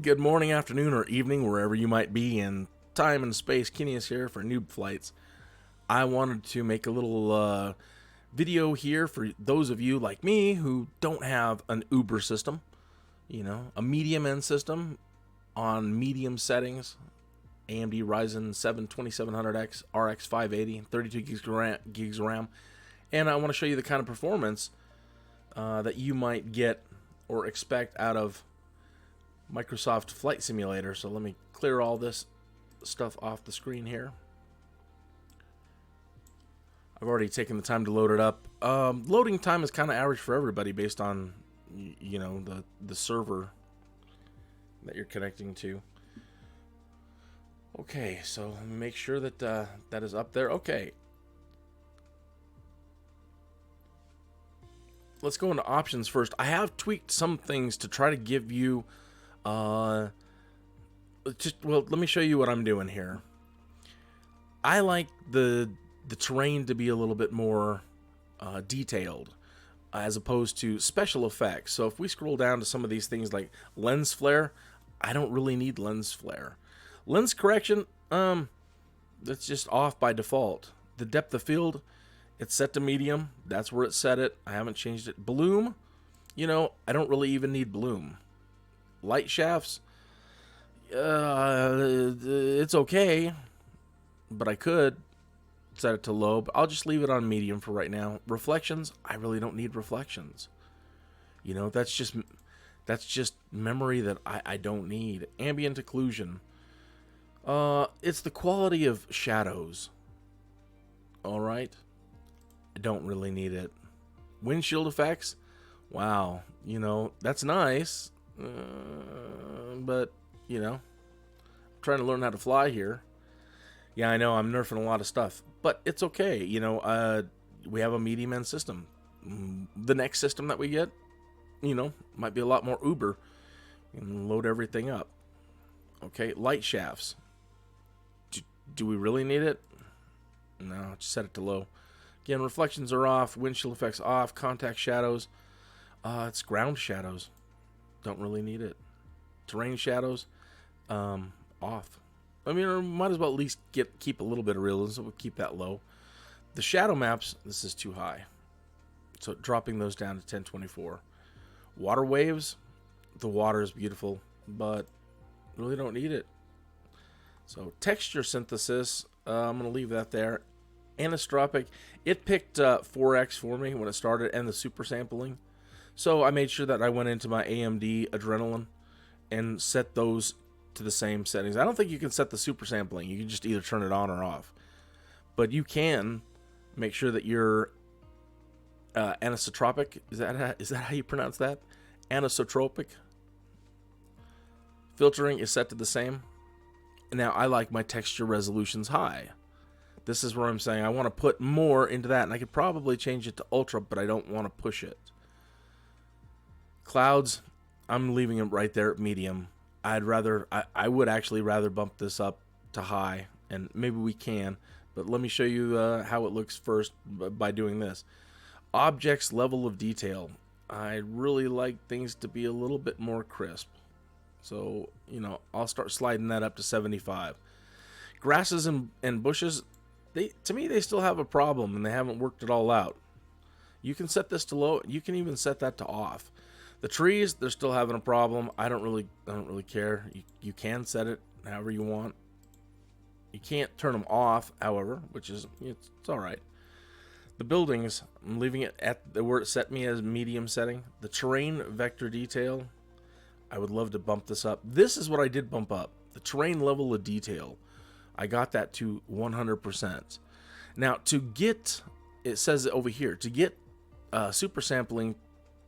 Good morning, afternoon, or evening, wherever you might be in time and space. Kinneas here for Noob Flights. I wanted to make a little video here for those of you like me who don't have an Uber system, a medium end system on medium settings, AMD Ryzen 7 2700X RX 580, 32 gigs RAM, and I want to show you the kind of performance that you might get or expect out of Microsoft Flight Simulator. So let me clear all this stuff off the screen here. I've already taken the time to load it up. Loading time is kind of average for everybody based on the server that you're connecting to. Okay, so let me make sure that that is up there. Okay, let's go into options first. I have tweaked some things to try to give you let me show you what I'm doing here. I like the terrain to be a little bit more detailed as opposed to special effects. So if we scroll down to some of these things like lens flare, I don't really need lens flare. Lens correction, that's just off by default. The depth of field, it's set to medium. That's where it set it. I haven't changed it. Bloom, I don't really even need bloom. Light shafts, it's okay, but I could set it to low, but I'll just leave it on medium for right now. Reflections, I really don't need reflections. That's just memory that I don't need. Ambient occlusion, it's the quality of shadows. All right, I don't really need it. Windshield effects, wow, that's nice. But I'm trying to learn how to fly here. Yeah, I know I'm nerfing a lot of stuff, but it's okay. We have a medium end system. The next system that we get, might be a lot more Uber and load everything up. Okay, light shafts. Do we really need it? No, just set it to low. Again, reflections are off, windshield effects off, contact shadows. It's ground shadows. Don't really need it. Terrain shadows, off. I mean, might as well at least keep a little bit of realism, so we'll keep that low. The shadow maps, this is too high. So dropping those down to 1024. Water waves, the water is beautiful, but really don't need it. So texture synthesis, I'm going to leave that there. Anisotropic, it picked 4X for me when it started, and the super sampling. So I made sure that I went into my AMD Adrenalin and set those to the same settings. I don't think you can set the super sampling. You can just either turn it on or off. But you can make sure that your anisotropic, is that how you pronounce that? Anisotropic filtering is set to the same. Now I like my texture resolutions high. This is where I'm saying I want to put more into that, and I could probably change it to ultra, but I don't want to push it. Clouds, I'm leaving them right there at medium. I would actually rather bump this up to high, and maybe we can, but let me show you how it looks first by doing this. Objects level of detail. I really like things to be a little bit more crisp. So, I'll start sliding that up to 75. Grasses and bushes, to me, they still have a problem, and they haven't worked it all out. You can set this to low. You can even set that to off. The trees, they're still having a problem. I don't really care. You can set it however you want. You can't turn them off, however, which is it's all right. The buildings, I'm leaving it at where it set me as medium setting. The terrain vector detail, I would love to bump this up. This is what I did bump up. The terrain level of detail, I got that to 100%. Now to get, it says over here, to get super sampling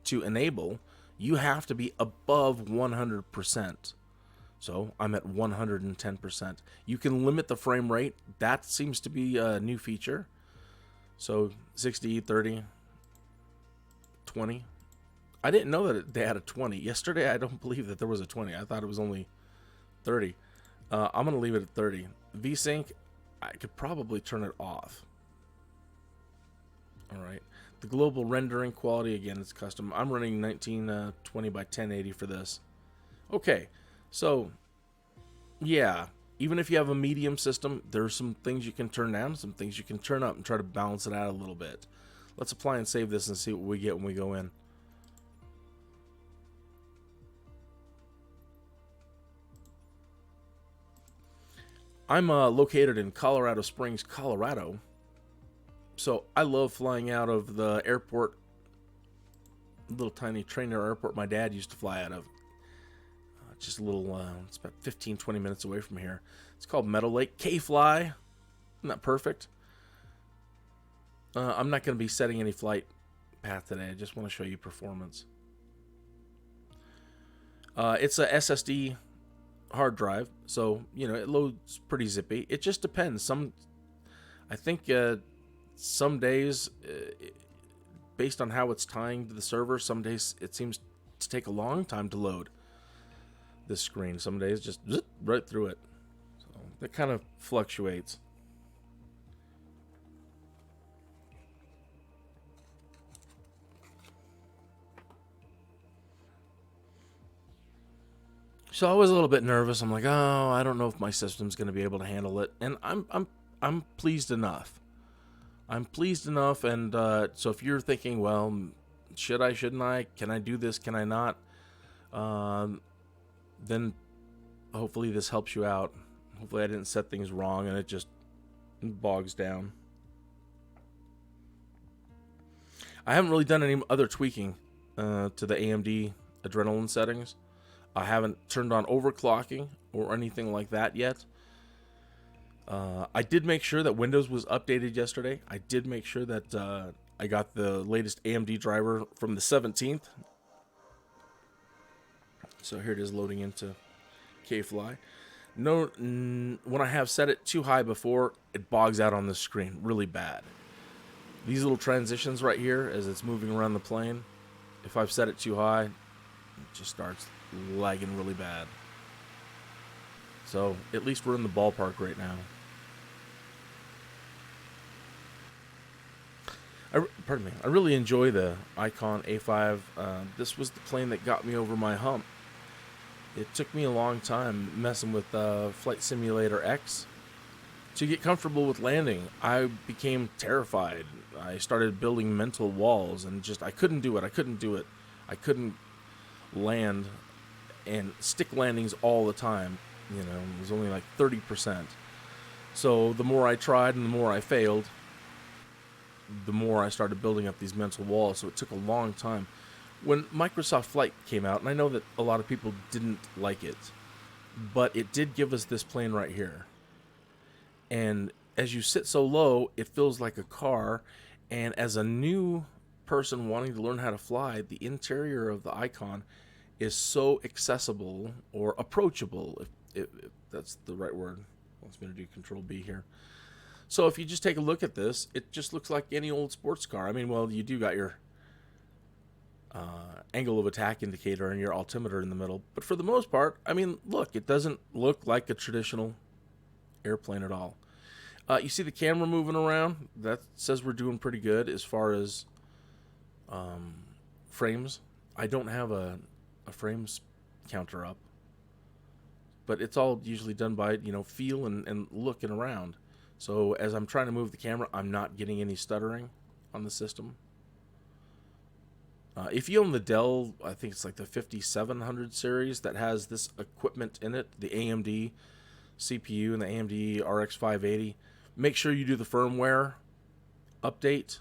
to enable, you have to be above 100%. So I'm at 110%. You can limit the frame rate. That seems to be a new feature. So 60, 30, 20. I didn't know that they had a 20. Yesterday, I don't believe that there was a 20. I thought it was only 30. I'm going to leave it at 30. Vsync, I could probably turn it off. All right. The global rendering quality, again, it's custom. I'm running 1920 by 1080 for this. Okay, So, yeah, even if you have a medium system, there's some things you can turn down, some things you can turn up and try to balance it out a little bit. Let's apply and save this and see what we get when we go in. I'm located in Colorado Springs, Colorado. So I love flying out of the airport, little tiny trainer airport my dad used to fly out of. Just a little, it's about 15-20 minutes away from here. It's called Meadow Lake. K-Fly. Isn't that perfect? I'm not going to be setting any flight path today. I just want to show you performance. It's a SSD hard drive, so, you know, it loads pretty zippy. It just depends. I think some days, based on how it's tying to the server, some days it seems to take a long time to load this screen. Some days just zip right through it. So that kind of fluctuates. So I was a little bit nervous. I'm like, oh, I don't know if my system's going to be able to handle it, and I'm pleased enough. I'm pleased enough, and so if you're thinking, well, should I, shouldn't I, can I do this, can I not, then hopefully this helps you out. Hopefully I didn't set things wrong and it just bogs down. I haven't really done any other tweaking to the AMD Adrenaline settings. I haven't turned on overclocking or anything like that yet. I did make sure that Windows was updated yesterday. I did make sure that I got the latest AMD driver from the 17th. So here it is loading into K-Fly. No, when I have set it too high before, it bogs out on the screen really bad. These little transitions right here as it's moving around the plane, if I've set it too high, it just starts lagging really bad. So at least we're in the ballpark right now. Pardon me. I really enjoy the Icon A5. This was the plane that got me over my hump. It took me a long time messing with Flight Simulator X to get comfortable with landing. I became terrified. I started building mental walls and just, I couldn't do it. I couldn't land and stick landings all the time. You know, it was only like 30%. So the more I tried and the more I failed, the more I started building up these mental walls. So it took a long time. When Microsoft Flight came out, and I know that a lot of people didn't like it, but it did give us this plane right here. And as you sit so low, it feels like a car. And as a new person wanting to learn how to fly, the interior of the Icon is so accessible or approachable, if that's the right word. Wants me to do Control B here. So if you just take a look at this, it just looks like any old sports car. I mean, well, you do got your angle of attack indicator and your altimeter in the middle, but for the most part, I mean, look, it doesn't look like a traditional airplane at all. You see the camera moving around? That says we're doing pretty good as far as frames. I don't have a frames counter up, but it's all usually done by, you know, feel and looking around. So as I'm trying to move the camera, I'm not getting any stuttering on the system. If you own the DELL, I think it's like the 5700 series that has this equipment in it, the AMD CPU and the AMD RX 580, make sure you do the firmware update.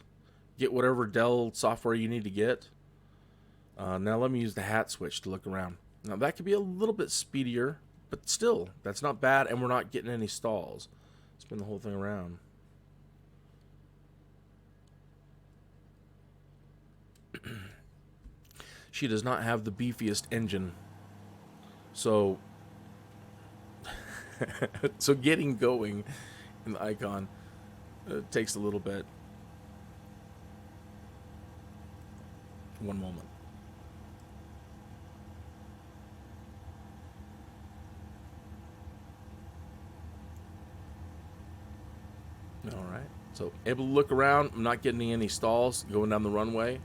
Get whatever DELL software you need to get. Now let me use the hat switch to look around. Now that could be a little bit speedier, but still, that's not bad, and we're not getting any stalls. Spin the whole thing around. She does not have the beefiest engine. So so getting going in the Icon takes a little bit. One moment. All right. So able to look around. I'm not getting any stalls going down the runway.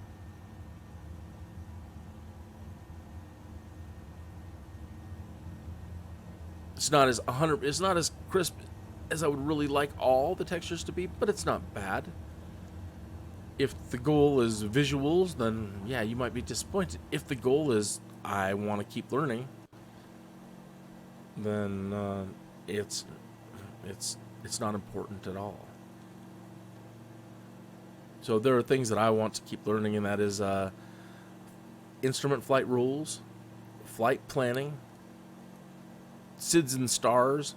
It's not as 100. It's not as crisp as I would really like all the textures to be, but it's not bad. If the goal is visuals, then yeah, you might be disappointed. If the goal is I want to keep learning, then it's not important at all. So there are things that I want to keep learning, and that is instrument flight rules, flight planning, SIDS and stars,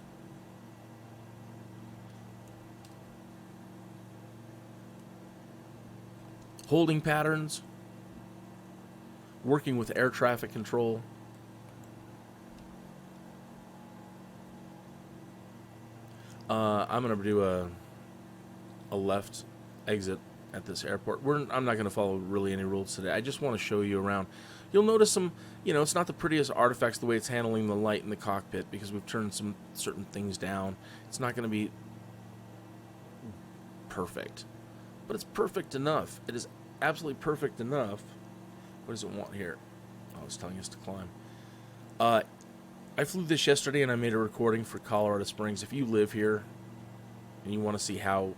holding patterns, working with air traffic control. I'm going to do a left exit at this airport. I'm not going to follow really any rules today. I just want to show you around. You'll notice some, it's not the prettiest artifacts the way it's handling the light in the cockpit because we've turned some certain things down. It's not going to be perfect, but it's perfect enough. It is absolutely perfect enough. What does it want here? Oh, it's telling us to climb. I flew this yesterday and I made a recording for Colorado Springs. If you live here and you want to see how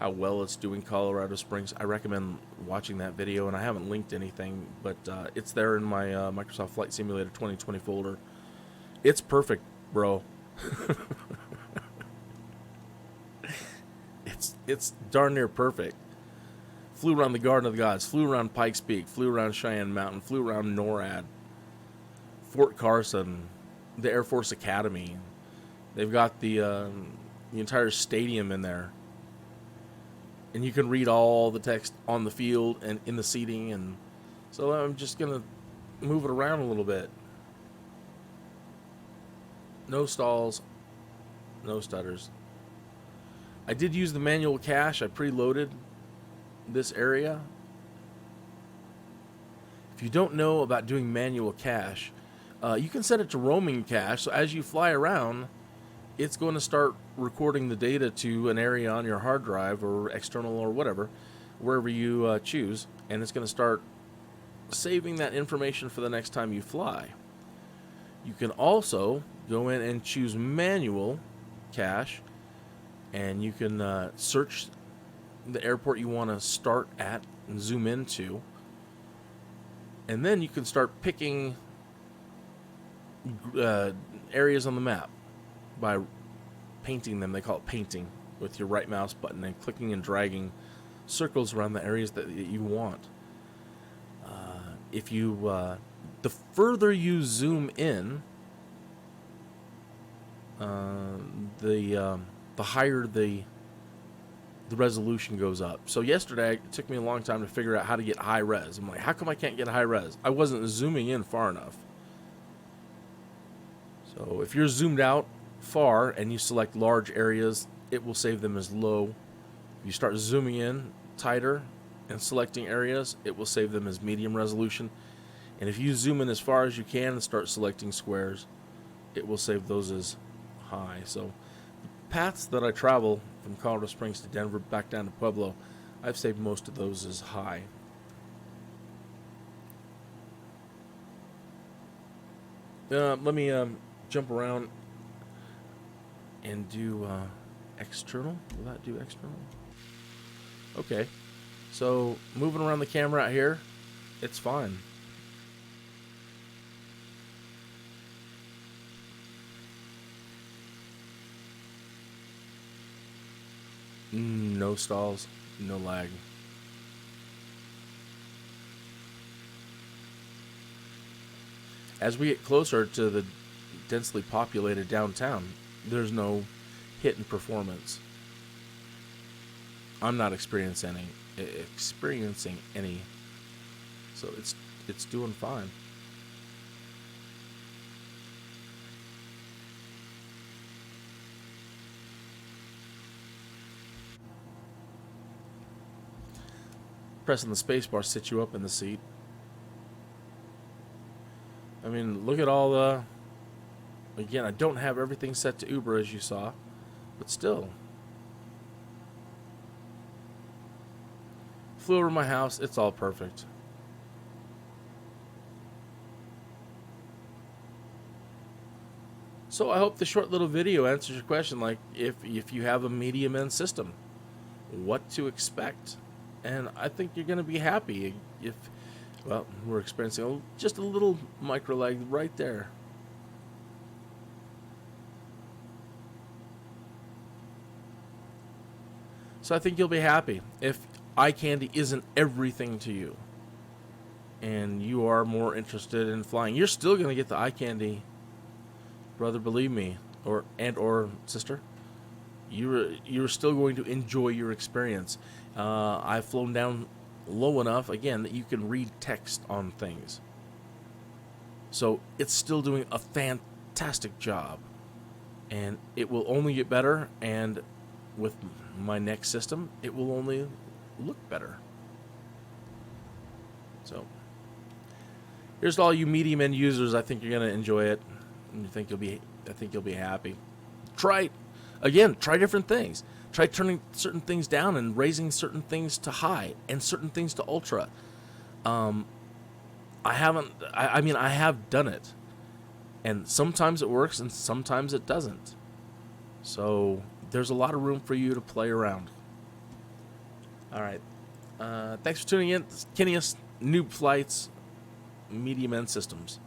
well it's doing Colorado Springs, I recommend watching that video, and I haven't linked anything, but it's there in my Microsoft Flight Simulator 2020 folder. It's perfect, bro. It's darn near perfect. Flew around the Garden of the Gods, flew around Pikes Peak, flew around Cheyenne Mountain, flew around NORAD, Fort Carson, the Air Force Academy. They've got the entire stadium in there. And you can read all the text on the field and in the seating. And so I'm just going to move it around a little bit. No stalls, no stutters. I did use the manual cache. I preloaded this area. If you don't know about doing manual cache, you can set it to roaming cache. So as you fly around, it's going to start recording the data to an area on your hard drive or external or whatever, wherever you choose, and it's going to start saving that information for the next time you fly. You can also go in and choose manual cache, and you can search the airport you want to start at and zoom into, and then you can start picking areas on the map by painting them. They call it painting with your right mouse button and clicking and dragging circles around the areas that you want. If you the further you zoom in, the higher the resolution goes up. So yesterday it took me a long time to figure out how to get high res. I'm like, how come I can't get high res? I wasn't zooming in far enough. So if you're zoomed out far and you select large areas, it will save them as low. If you start zooming in tighter and selecting areas, it will save them as medium resolution. And if you zoom in as far as you can and start selecting squares, it will save those as high. So the paths that I travel from Colorado Springs to Denver back down to Pueblo, I've saved most of those as high. Let me jump around and do external. Will that do external? Okay. So moving around the camera out here, it's fine. No stalls, no lag. As we get closer to the densely populated downtown, there's no hit in performance. I'm not experiencing any. So it's doing fine. Pressing the spacebar sits you up in the seat. I mean, look at all the... Again, I don't have everything set to Uber as you saw, but still. Flew over my house, it's all perfect. So I hope the short little video answers your question, like if you have a medium end system, what to expect. And I think you're going to be happy if, well, we're experiencing just a little micro lag right there. So I think you'll be happy if eye candy isn't everything to you, and you are more interested in flying. You're still going to get the eye candy, brother, believe me, or sister. You're still going to enjoy your experience. I've flown down low enough, again, that you can read text on things. So it's still doing a fantastic job, and it will only get better, and with my next system, it will only look better. So here's to all you medium end users. I think you're going to enjoy it, and I think you'll be happy. Try different things. Try turning certain things down and raising certain things to high and certain things to ultra. I have done it, and sometimes it works and sometimes it doesn't. So there's a lot of room for you to play around. All right. Thanks for tuning in. This is Kinneas, Noob Flights, Medium End Systems.